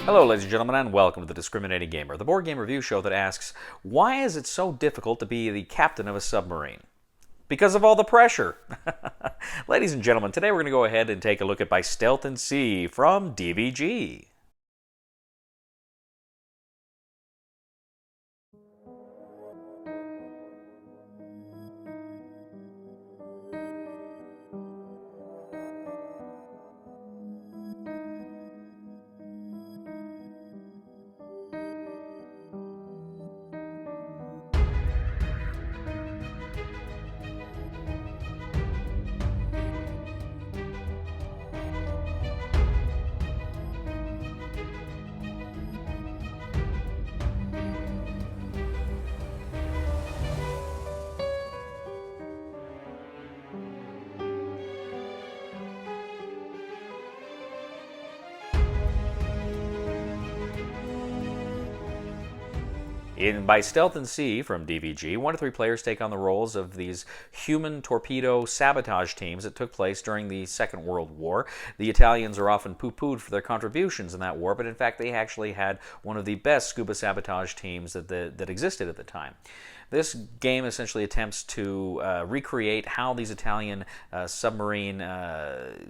Hello, ladies and gentlemen, and welcome to The Discriminating Gamer, the board game review show that asks, why is it so difficult to be the captain of a submarine? Because of all the pressure. Ladies and gentlemen, today we're going to go ahead and take a look at By Stealth and Sea from TDG. In By Stealth and Sea from DVG, 1 to 3 players take on the roles of these human torpedo sabotage teams that took place during the Second World War. The Italians are often poo-pooed for their contributions in that war, but in fact they actually had one of the best scuba sabotage teams that existed at the time. This game essentially attempts to recreate how these Italian submarine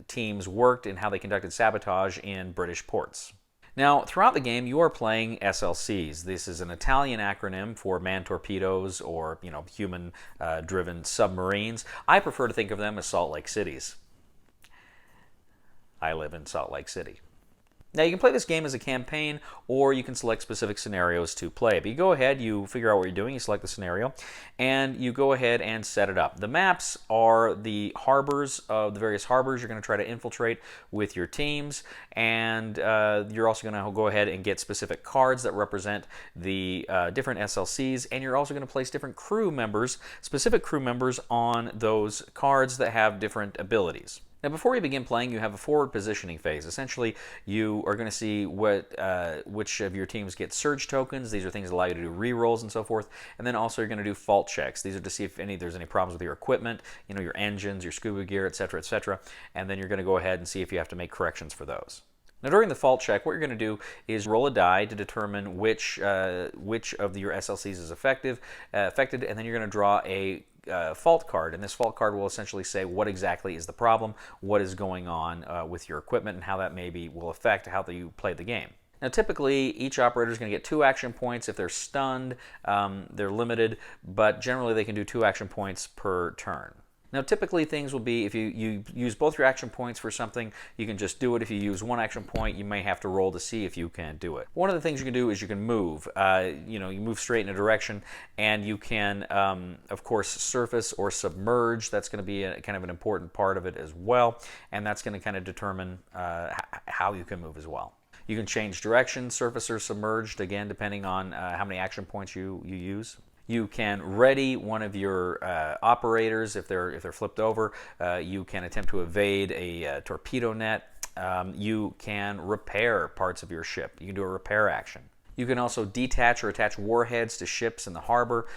teams worked and how they conducted sabotage in British ports. Now, throughout the game, you are playing SLCs. This is an Italian acronym for man torpedoes or, human-driven submarines. I prefer to think of them as Salt Lake Cities. I live in Salt Lake City. Now, you can play this game as a campaign, or you can select specific scenarios to play. But you go ahead, you figure out what you're doing, you select the scenario, and you go ahead and set it up. The maps are the harbors of the various harbors you're going to try to infiltrate with your teams, and you're also going to go ahead and get specific cards that represent the different SLCs, and you're also going to place different crew members, specific crew members, on those cards that have different abilities. Now, before you begin playing, you have a forward positioning phase. Essentially, you are going to see which of your teams get surge tokens. These are things that allow you to do re-rolls and so forth. And then also you're going to do fault checks. These are to see if there's any problems with your equipment, your engines, your scuba gear, etc., etc. And then you're going to go ahead and see if you have to make corrections for those. Now, during the fault check, what you're going to do is roll a die to determine which of your SLCs is affected, and then you're going to draw a fault card, and this fault card will essentially say what exactly is the problem, what is going on with your equipment, and how that maybe will affect how you play the game. Now, typically, each operator is going to get 2 action points. If they're stunned, they're limited, but generally they can do 2 action points per turn. Now, typically things will be, if you use both your action points for something, you can just do it. If you use 1 action point, you may have to roll to see if you can do it. One of the things you can do is you can move. You move straight in a direction, and you can, of course, surface or submerge. That's going to be kind of an important part of it as well, and that's going to kind of determine how you can move as well. You can change direction, surface or submerged, again, depending on how many action points you use. You can ready one of your operators if they're flipped over. You can attempt to evade a torpedo net. You can repair parts of your ship. You can do a repair action. You can also detach or attach warheads to ships in the harbor.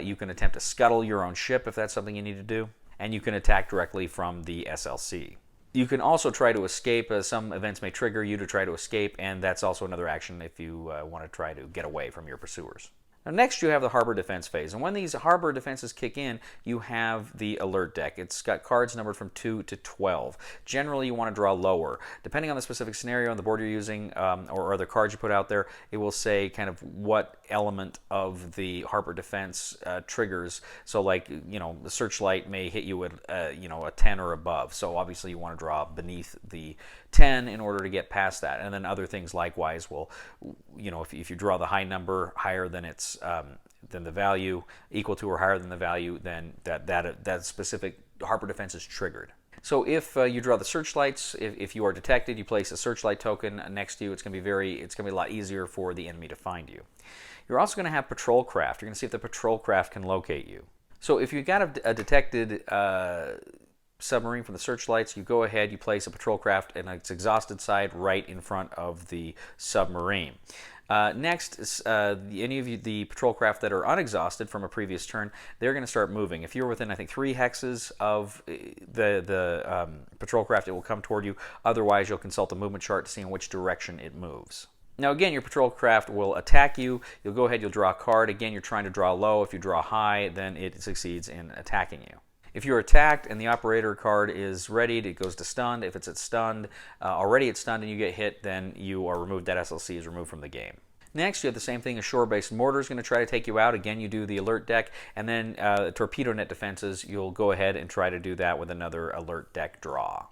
You can attempt to scuttle your own ship if that's something you need to do. And you can attack directly from the SLC. You can also try to escape. Some events may trigger you to try to escape, and that's also another action if you want to try to get away from your pursuers. Now, next you have the harbor defense phase, and when these harbor defenses kick in, you have the alert deck. It's got cards numbered from 2 to 12. Generally, you want to draw lower. Depending on the specific scenario and the board you're using, or other cards you put out there, it will say kind of what element of the harbor defense triggers. So, like, the searchlight may hit you at a 10 or above. So obviously you want to draw beneath the 10 in order to get past that. And then other things likewise will, if you draw the high number higher than than the value, equal to or higher than the value, then that specific harbor defense is triggered. So if you draw the searchlights, if you are detected, you place a searchlight token next to you. It's going to be a lot easier for the enemy to find you. You're also going to have patrol craft. You're going to see if the patrol craft can locate you. So if you've got a detected submarine from the searchlights, you go ahead, you place a patrol craft in its exhausted side right in front of the submarine. Next, any of the patrol craft that are unexhausted from a previous turn, they're going to start moving. If you're within, I think, 3 hexes of the patrol craft, it will come toward you. Otherwise, you'll consult the movement chart to see in which direction it moves. Now again, your patrol craft will attack you. You'll go ahead, you'll draw a card. Again, you're trying to draw low. If you draw high, then it succeeds in attacking you. If you're attacked and the operator card is readied, it goes to stunned. If it's at stunned, already at stunned and you get hit, then you are removed. That SLC is removed from the game. Next, you have the same thing. A shore-based mortar is going to try to take you out. Again, you do the alert deck, and then torpedo net defenses, you'll go ahead and try to do that with another alert deck draw.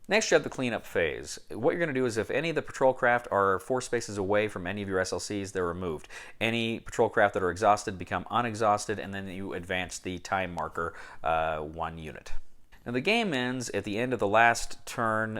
Next, you have the cleanup phase. What you're going to do is if any of the patrol craft are 4 spaces away from any of your SLCs, they're removed. Any patrol craft that are exhausted become unexhausted, and then you advance the time marker 1 unit. Now the game ends at the end of the last turn,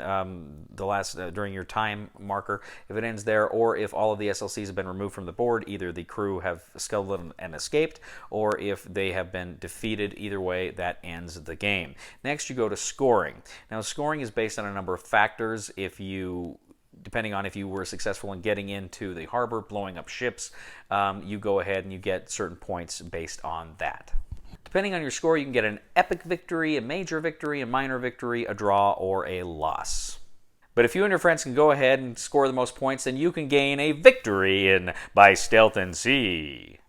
during your time marker. If it ends there, or if all of the SLCs have been removed from the board, either the crew have scuttled and escaped, or if they have been defeated. Either way, that ends the game. Next, you go to scoring. Now scoring is based on a number of factors. Depending on if you were successful in getting into the harbor, blowing up ships, you go ahead and you get certain points based on that. Depending on your score, you can get an epic victory, a major victory, a minor victory, a draw, or a loss. But if you and your friends can go ahead and score the most points, then you can gain a victory in By Stealth and Sea.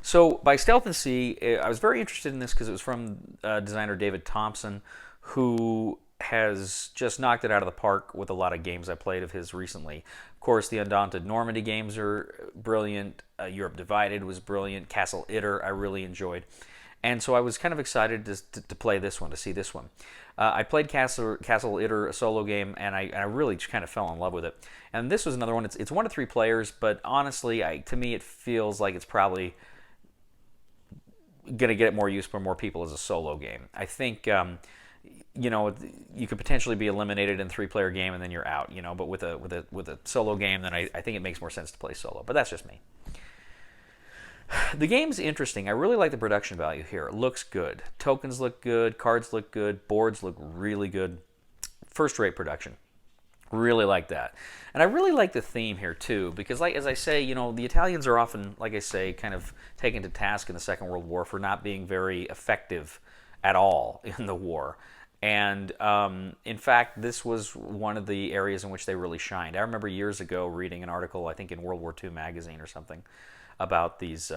So, By Stealth and Sea, I was very interested in this because it was from designer David Thompson, who has just knocked it out of the park with a lot of games I played of his recently. Of course, the Undaunted Normandy games are brilliant. Europe Divided was brilliant. Castle Itter I really enjoyed. And so I was kind of excited to play this one, to see this one. I played Castle Itter, a solo game, and I really just kind of fell in love with it. And this was another one. It's 1 to 3 players, but honestly, to me, it feels like it's probably going to get more use for more people as a solo game. I think you could potentially be eliminated in a 3-player game and then you're out. But with a solo game, then I think it makes more sense to play solo. But that's just me. The game's interesting. I really like the production value here. It looks good. Tokens look good. Cards look good. Boards look really good. First-rate production. Really like that. And I really like the theme here, too, because as I say, the Italians are often, like I say, kind of taken to task in the Second World War for not being very effective at all in the war. And in fact, this was one of the areas in which they really shined. I remember years ago reading an article, I think in World War II magazine or something, about these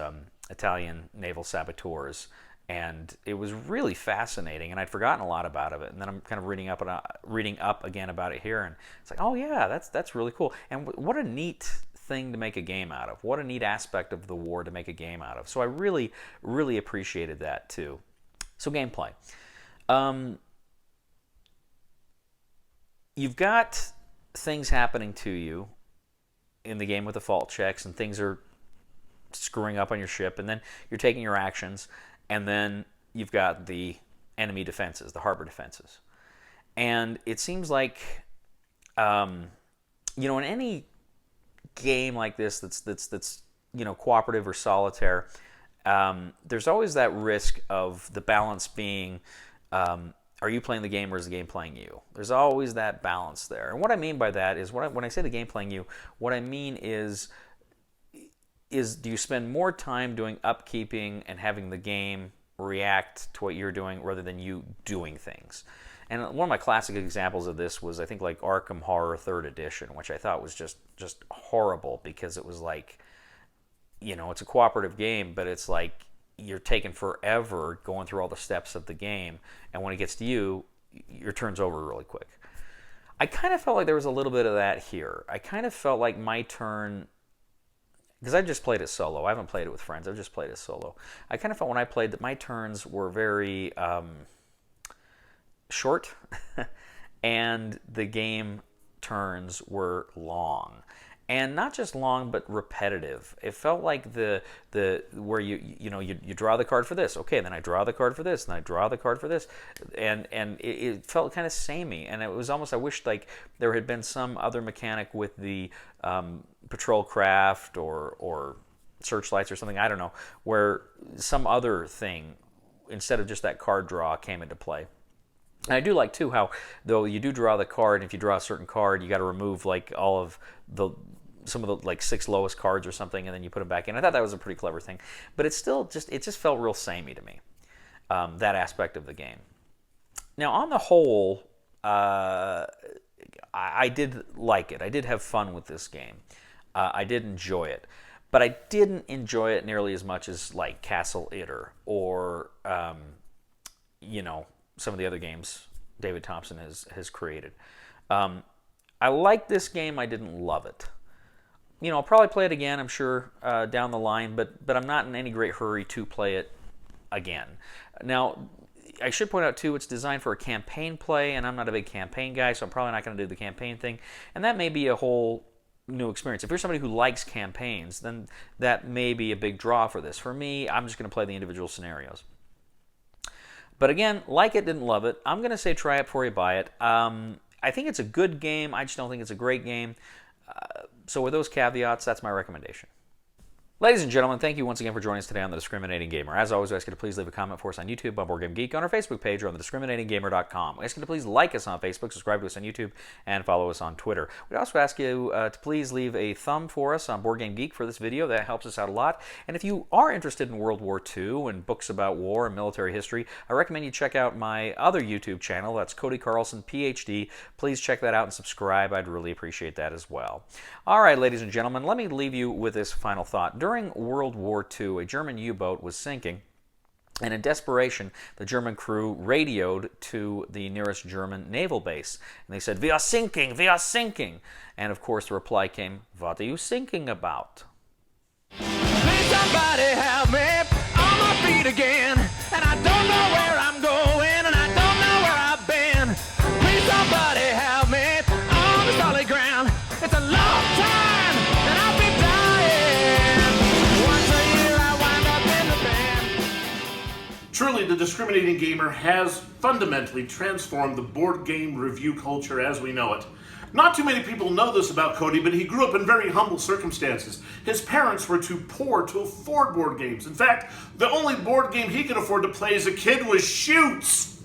Italian naval saboteurs, and it was really fascinating, and I'd forgotten a lot about it, and then I'm kind of reading up again about it here, and it's like, oh yeah, that's really cool, and what a neat thing to make a game out of. What a neat aspect of the war to make a game out of. So I really, really appreciated that too. So gameplay. You've got things happening to you in the game with the fault checks, and things are screwing up on your ship, and then you're taking your actions, and then you've got the enemy defenses, the harbor defenses. And it seems like, in any game like this that's cooperative or solitaire, there's always that risk of the balance being, are you playing the game or is the game playing you? There's always that balance there. And what I mean by that is, when I say the game playing you, what I mean is do you spend more time doing upkeeping and having the game react to what you're doing rather than you doing things? And one of my classic examples of this was, I think, like Arkham Horror 3rd Edition, which I thought was just horrible, because it was like, it's a cooperative game, but it's like you're taking forever going through all the steps of the game, and when it gets to you, your turn's over really quick. I kind of felt like there was a little bit of that here. I kind of felt like my turn, because I just played it solo. I haven't played it with friends. I've just played it solo. I kind of felt when I played that my turns were very short, and the game turns were long. And not just long, but repetitive. It felt like where you draw the card for this. Okay, then I draw the card for this, and I draw the card for this, and it felt kind of samey. And it was almost, I wished like there had been some other mechanic with the patrol craft or searchlights or something. I don't know, where some other thing instead of just that card draw came into play. And I do like too how, though you do draw the card, and if you draw a certain card, you got to remove like all of some of the like 6 lowest cards or something, and then you put them back in. I thought that was a pretty clever thing, but it just felt real samey to me, that aspect of the game. Now, on the whole, I did like it. I did have fun with this game. I did enjoy it. But I didn't enjoy it nearly as much as like Castle Itter or some of the other games David Thompson has created. I like this game. I didn't love it. I'll probably play it again, I'm sure, down the line, but I'm not in any great hurry to play it again. Now, I should point out, too, it's designed for a campaign play, and I'm not a big campaign guy, so I'm probably not going to do the campaign thing. And that may be a whole new experience. If you're somebody who likes campaigns, then that may be a big draw for this. For me, I'm just going to play the individual scenarios. But again, like it, didn't love it. I'm going to say try it before you buy it. I think it's a good game. I just don't think it's a great game. So with those caveats, that's my recommendation. Ladies and gentlemen, thank you once again for joining us today on The Discriminating Gamer. As always, we ask you to please leave a comment for us on YouTube, on Board Game Geek, on our Facebook page, or on thediscriminatinggamer.com. We ask you to please like us on Facebook, subscribe to us on YouTube, and follow us on Twitter. We also ask you to please leave a thumb for us on Board Game Geek for this video. That helps us out a lot. And if you are interested in World War II and books about war and military history, I recommend you check out my other YouTube channel. That's Cody Carlson, PhD. Please check that out and subscribe. I'd really appreciate that as well. All right, ladies and gentlemen, let me leave you with this final thought. During World War II, a German U-boat was sinking, and in desperation, the German crew radioed to the nearest German naval base. And they said, "We are sinking, we are sinking." And of course, the reply came, "What are you sinking about?" Please somebody help me on my feet again, and I don't know where I'm going, and I don't know where I've been. Please somebody help me on the solid ground. It's a long time, and I've been dying. Once a year I wind up in the band. Truly, The Discriminating Gamer has fundamentally transformed the board game review culture as we know it. Not too many people know this about Cody, but he grew up in very humble circumstances. His parents were too poor to afford board games. In fact, the only board game he could afford to play as a kid was Shoots.